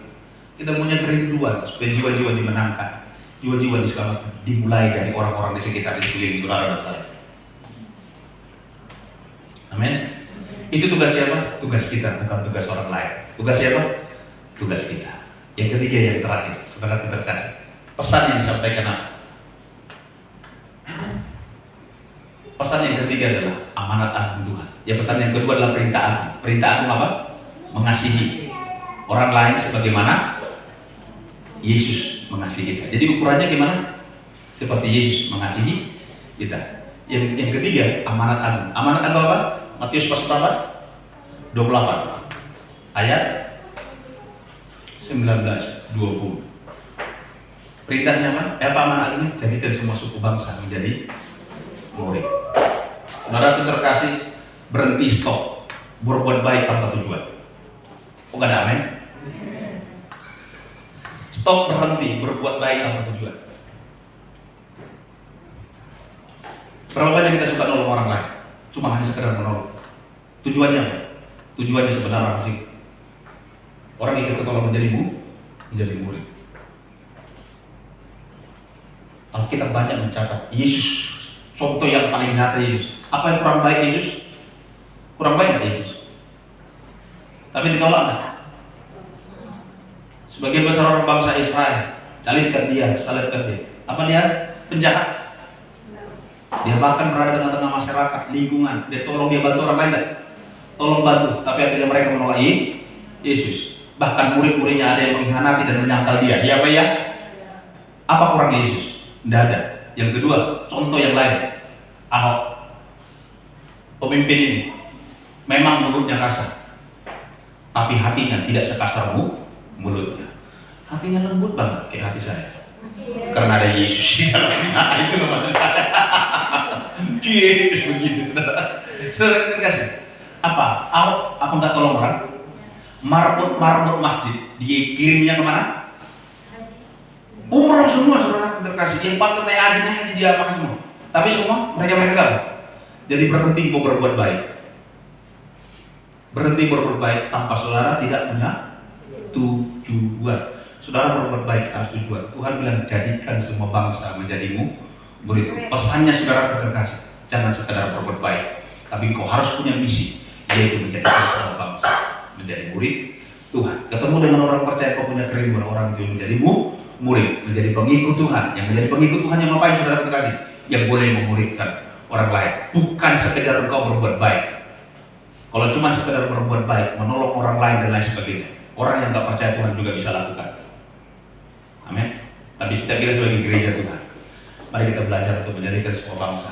Speaker 1: Kita punya kerinduan supaya jiwa-jiwa dimenangkan, jiwa-jiwa diselamatkan. Dimulai dari orang-orang di sekitar, di sekeliling saudara dan saya. Amin. Itu tugas siapa? Tugas kita, bukan tugas orang lain. Tugas siapa? Tugas kita. Yang ketiga, yang terakhir, saudara terkasih. Pesan yang disampaikan apa? Pesan yang ketiga adalah amanat agung Tuhan. Ya, pesan yang kedua adalah perintah agung. Perintah agung apa? Mengasihi orang lain sebagaimana Yesus mengasihi kita. Jadi ukurannya gimana? Seperti Yesus mengasihi kita. Yang ketiga, amanat agung. Amanat agung apa? Matius pasal berapa? 28 ayat 19-20. Perintahnya apa amanat agungnya? Jadikan semua suku bangsa menjadi murid. Saudara terkasih, berhenti, stop berbuat baik tanpa tujuan. Oh, gak ada amin? Stop, berhenti berbuat baik tanpa tujuan. Berapa banyak kita suka nolong orang lain? Cuma hanya sekedar menolong. Tujuannya apa? Tujuannya sebenarnya sih orang yang kita tolong menjadi murid. Alkitab banyak mencatat Yesus, contoh yang paling nyata Yesus. Apa yang kurang baik Yesus? Kurang baik Yesus. Tapi ditolak enggak? Sebagian besar orang bangsa Israel, salibkan dia. Apa dia? Penjahat. Dia bahkan berada di tengah-tengah masyarakat, lingkungan. Dia tolong, dia bantu orang lain enggak? Tolong bantu. Tapi akhirnya mereka menolak Yesus. Bahkan murid-muridnya ada yang mengkhianati dan menyangkal dia. Ya apa ya? Apa kurang Yesus? Tidak ada. Yang kedua, contoh yang lain. Ahok, pemimpin ini memang mulutnya kasar, tapi hatinya tidak sekasar mulutnya. Hatinya lembut banget kayak hati saya. Karena ada Yesus di dalamnya. Itu loh maksud saya. Begitu, saudara. Saudara terkasih. Apa? Aku nggak tolong orang. Marbot masjid dikirimnya kemana? Umroh semua, saudara terkasih. Yang patut naik haji dia apa semua. Tapi semua mereka tahu. Jadi berhenti mau berbuat baik. Berhenti berbuat baik tanpa saudara tidak punya tujuan. Saudara berbuat baik harus tujuan. Tuhan bilang jadikan semua bangsa menjadimu murid. Pesannya saudara terkasih, jangan sekedar berbuat baik, tapi kau harus punya misi, yaitu menjadikan semua bangsa menjadi murid Tuhan. Ketemu dengan orang percaya kau punya kerinduan, orang itu menjadimu murid, menjadi pengikut Tuhan. Yang menjadi pengikut Tuhan yang ngapain saudara terkasih? Yang boleh memuridkan orang lain, bukan sekedar engkau berbuat baik. Kalau cuma sekedar berbuat baik, menolong orang lain dan lain sebagainya, orang yang nggak percaya Tuhan juga bisa lakukan. Amin. Tapi setiap kita sebagai gereja Tuhan, mari kita belajar untuk menjadikan semua bangsa,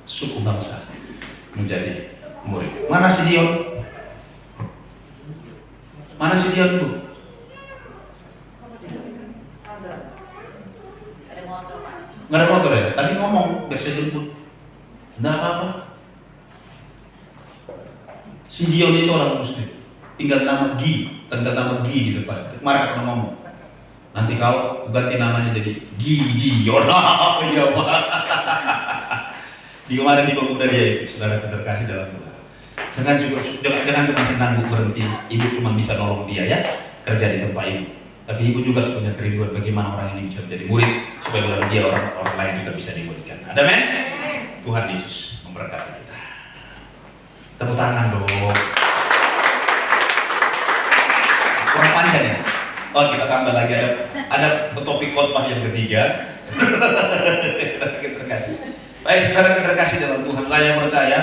Speaker 1: suku bangsa menjadi murid. Mana si Dion? Mana si Dion itu? Nggak ada motor ya? Tadi ngomong, biar saya jemput. Nggak apa-apa. Si Dion itu orang Muslim, tinggal nama Gi, tanda nama Gi di depan. Kemarin aku ngomong, nanti kau ganti namanya jadi Gideon. Iya Pak. Di kemarin di pemuda dia itu, saudara terkasih dalam Tuhan. Jangan cuma senang berhenti. Ibu cuma bisa nolong dia ya, kerja di tempat ibu. Tapi ibu juga punya kerinduan bagaimana orang ini bisa menjadi murid, supaya melalui dia orang lain juga bisa dimuridkan. Ada men? Tuhan Yesus memberkati kita. Tepuk tangan dong. Kurang panjang ya? Oh, kita tambah lagi ada topik khotbah yang ketiga. Baik, saudara terkasih dalam Tuhan, saya percaya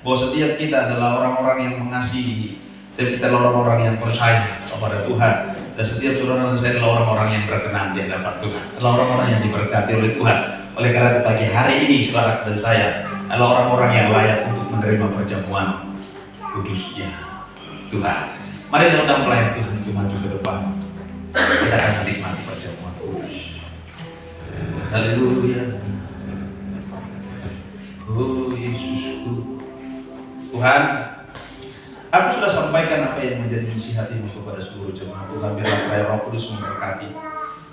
Speaker 1: bahwa setiap kita adalah orang-orang yang mengasihi, dan kita adalah orang-orang yang percaya kepada Tuhan, dan setiap saudara dan saya adalah orang-orang yang berkenan di hadapan Tuhan, adalah orang-orang yang diberkati oleh Tuhan. Oleh karena pagi hari ini saudara dan saya adalah orang-orang yang layak untuk menerima perjamuan kudusnya Tuhan. Mari saya undang pelayan Tuhan untuk maju ke depan. Kita akan menikmati perjamuan kudus. Haleluya. Oh Yesusku. Tuhan, aku sudah sampaikan apa yang menjadi isi hatimu kepada seluruh jemaat Tuhan. Biarlah kiranya Roh Kudus memberkati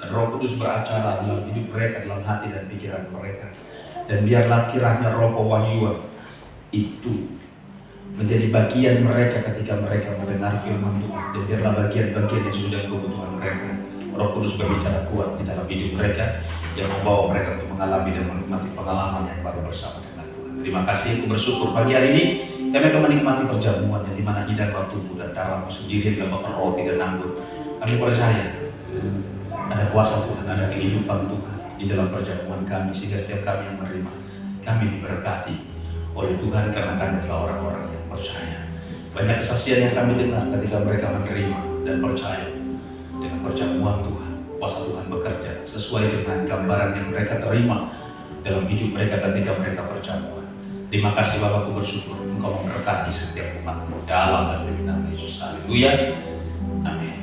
Speaker 1: dan Roh Kudus beracara dalam hidup mereka, dalam hati dan pikiran mereka. Dan biarlah kiranya Roh pewahyuan itu menjadi bagian mereka ketika mereka mendengar firman Tuhan. Dan biarlah bagian-bagian yang sudah kebutuhan mereka, Roh Kudus berbicara kuat di dalam hidup mereka, yang membawa mereka untuk mengalami dan menikmati pengalaman yang baru bersama dengan Tuhan. Terima kasih, aku bersyukur pagi hari ini kami akan menikmati perjamuan yang dimana hidangan tubuh dan darahmu sendiri dalam bentuk roti dan anggur. Kami percaya ada kuasa Tuhan, ada kehidupan Tuhan di dalam perjamuan kami, sehingga setiap kami yang menerima, kami diberkati oleh Tuhan karena kami adalah orang-orang yang percaya. Banyak kesaksian yang kami dengar ketika mereka menerima dan percaya dengan perjamuan Tuhan. Kuasa Tuhan bekerja sesuai dengan gambaran yang mereka terima dalam hidup mereka ketika mereka perjamuan. Terima kasih Bapakku, bersyukur Engkau memberkati setiap umat-Mu dalam dan demi nama Yesus. Haleluya. Amin.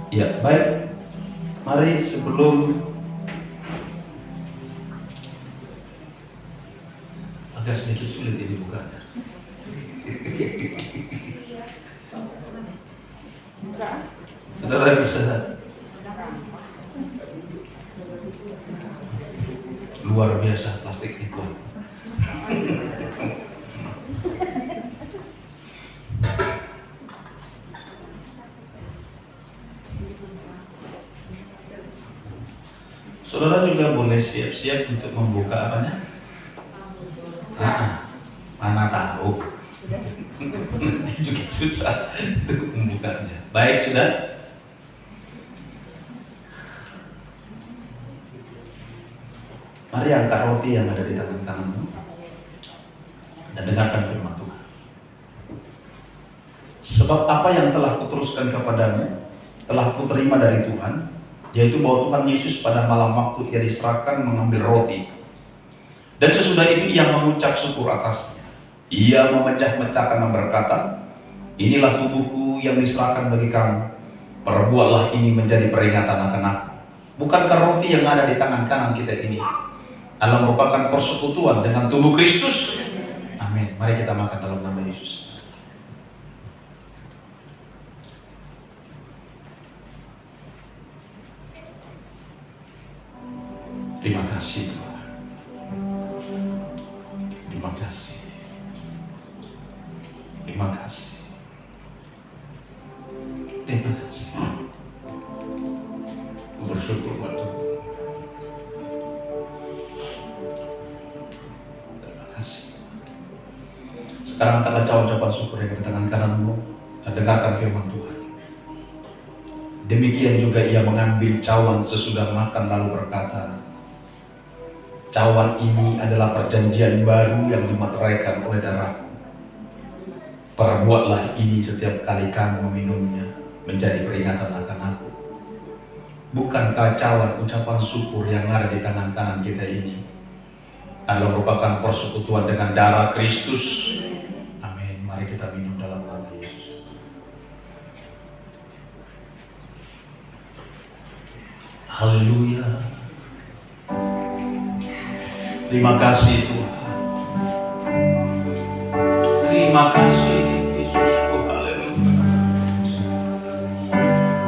Speaker 1: Ya, baik. Mari sebelum agak sedikit sulit ini bukanya. Saudara bisa luar biasa plastik itu. Saudara juga boleh siap-siap untuk membuka apanya? Mana tahu. Juga susah untuk membukanya. Baik, sudah. Mari angkat roti yang ada di tangan kananmu dan dengarkan firman Tuhan. Sebab apa yang telah kuteruskan kepadamu telah kuterima dari Tuhan, yaitu bahwa Tuhan Yesus pada malam waktu ia diserahkan mengambil roti, dan sesudah itu ia mengucap syukur atasnya. Ia memecah-mecahkan dan berkata, inilah tubuhku yang diserahkan bagi kamu, perbuatlah ini menjadi peringatan akan aku. Bukankah roti yang ada di tangan kanan kita ini adalah merupakan persekutuan dengan tubuh Kristus? Amin. Mari kita makan dalam nama Yesus. Terima kasih Tuhan. Terima kasih. Terima kasih. Terima kasih. Bersyukur buat Tuhan. Terima kasih. Sekarang angkatlah ucapan syukur yang di tangan kananmu dan dengarkan firman Tuhan. Demikian juga ia mengambil cawan sesudah makan lalu berkata, cawan ini adalah perjanjian baru yang dimateraikan oleh darahku. Perbuatlah ini setiap kali kamu meminumnya menjadi peringatan akan aku. Bukankah cawan ucapan syukur yang ada di tangan kanan kita ini adalah merupakan persekutuan dengan darah Kristus? Amin. Mari kita minum dalam nama Yesus. Haleluya. Terima kasih Tuhan. Terima kasih Yesusku. Haleluya.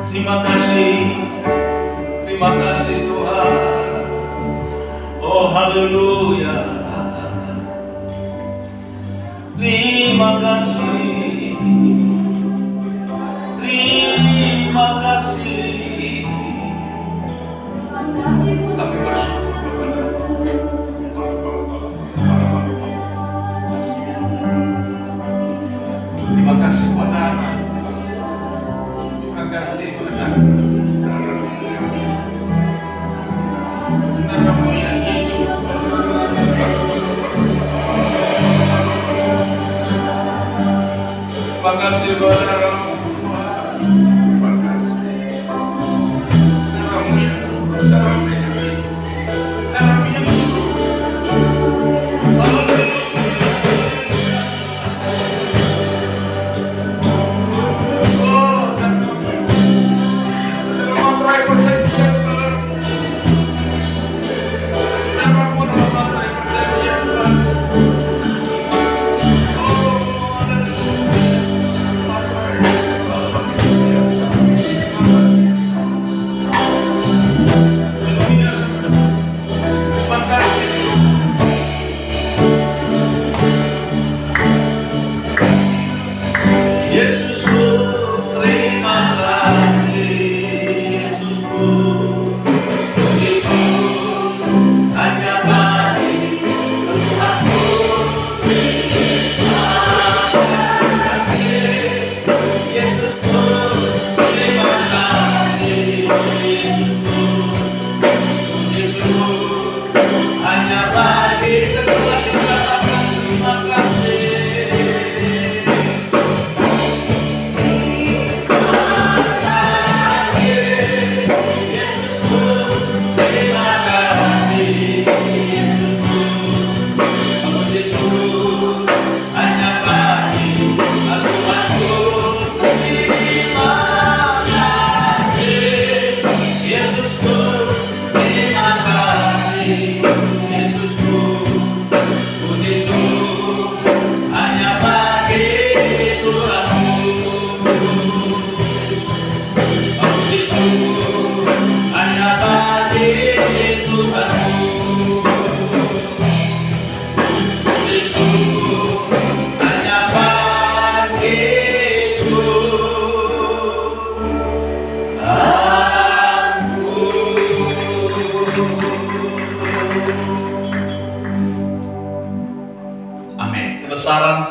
Speaker 1: Terima kasih. Terima kasih Tuhan. Oh haleluya. Terima kasih. Terima kasih. Kami bersyukur kepada terima kasih buat anak. Terima kasih buat anak. Nama Yesus. Terima kasih buat anak. Terima kasih.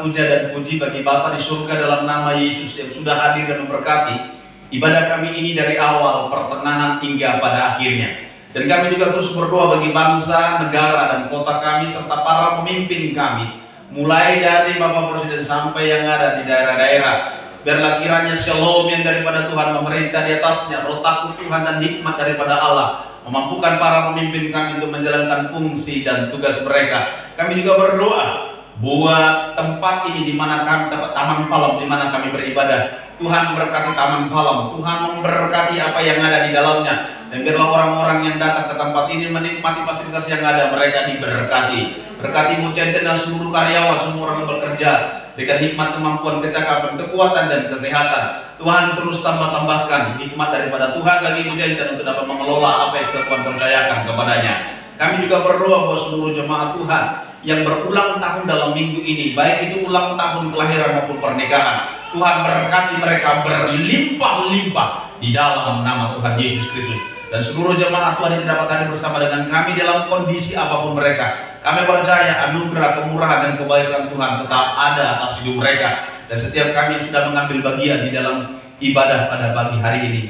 Speaker 1: puja dan puji bagi Bapa di surga dalam nama Yesus yang sudah hadir dan memberkati ibadah kami ini dari awal, pertengahan hingga pada akhirnya. Dan kami juga terus berdoa bagi bangsa, negara, dan kota kami serta para pemimpin kami, mulai dari Bapak Presiden sampai yang ada di daerah-daerah. Biarlah kiranya shalom yang daripada Tuhan memerintah di atasnya, roh takut Tuhan dan hikmat daripada Allah memampukan para pemimpin kami untuk menjalankan fungsi dan tugas mereka. Kami juga berdoa buat tempat ini di mana kami dapat Taman Palem, di mana kami beribadah. Tuhan memberkati Taman Palem, Tuhan memberkati apa yang ada di dalamnya. Dan biarlah orang-orang yang datang ke tempat ini menikmati fasilitas yang ada, mereka diberkati. Berkati Bu Centen dan seluruh karyawan, semua orang yang bekerja, berikan hikmat, kemampuan, kecakapan, kekuatan, dan kesehatan. Tuhan terus tambahkan hikmat daripada Tuhan bagi Bu Centen untuk dapat mengelola apa yang Tuhan percayakan kepadanya. Kami juga berdoa buat seluruh jemaat Tuhan yang berulang tahun dalam minggu ini, baik itu ulang tahun kelahiran maupun pernikahan. Tuhan berkati mereka berlimpah-limpah di dalam nama Tuhan Yesus Kristus. Dan seluruh jemaat Tuhan yang dapat hadir bersama dengan kami dalam kondisi apapun mereka, kami percaya anugerah, kemurahan, dan kebaikan Tuhan tetap ada atas hidup mereka. Dan setiap kami yang sudah mengambil bagian di dalam ibadah pada pagi hari ini,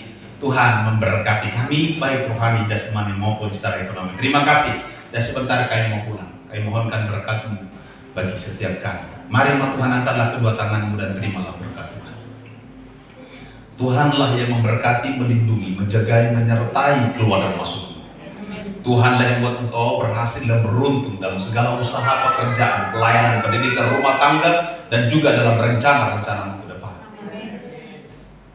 Speaker 1: Tuhan memberkati kami baik rohani, jasmani maupun secara ekonomi. Terima kasih. Dan sebentar kami mau pulang. Kami mohonkan berkat-Mu bagi setiap kami. Mari Tuhan, angkatlah kedua tangan-Mu dan terimalah berkat Tuhan. Tuhanlah yang memberkati, melindungi, menjagai, menyertai keluar dan masuk. Tuhanlah yang buat engkau berhasil dan beruntung dalam segala usaha, pekerjaan, pelayanan, pendidikan, rumah tangga, dan juga dalam rencana-rencana ke depan.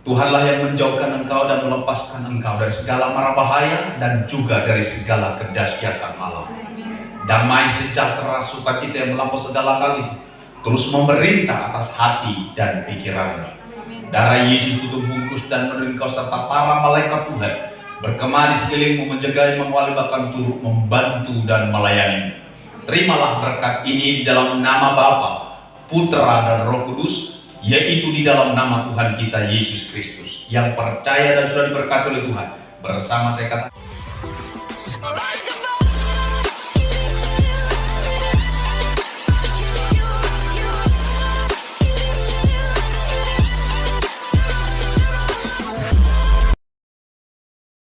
Speaker 1: Tuhanlah yang menjauhkan engkau dan melepaskan engkau dari segala mara bahaya dan juga dari segala kedahsyatan malam. Damai, sejahtera, sukacita yang melampaui segala hal itu terus memerintah atas hati dan pikiranmu. Darah Yesus tutup bungkus dan menolong kau serta para malaikat Tuhan berkemah di sekelilingmu, menjaga, mengawali, bahkan turut membantu dan melayani. Terimalah berkat ini di dalam nama Bapa, Putra, dan Roh Kudus, yaitu di dalam nama Tuhan kita Yesus Kristus yang percaya dan sudah diberkati oleh Tuhan. Bersama saya kata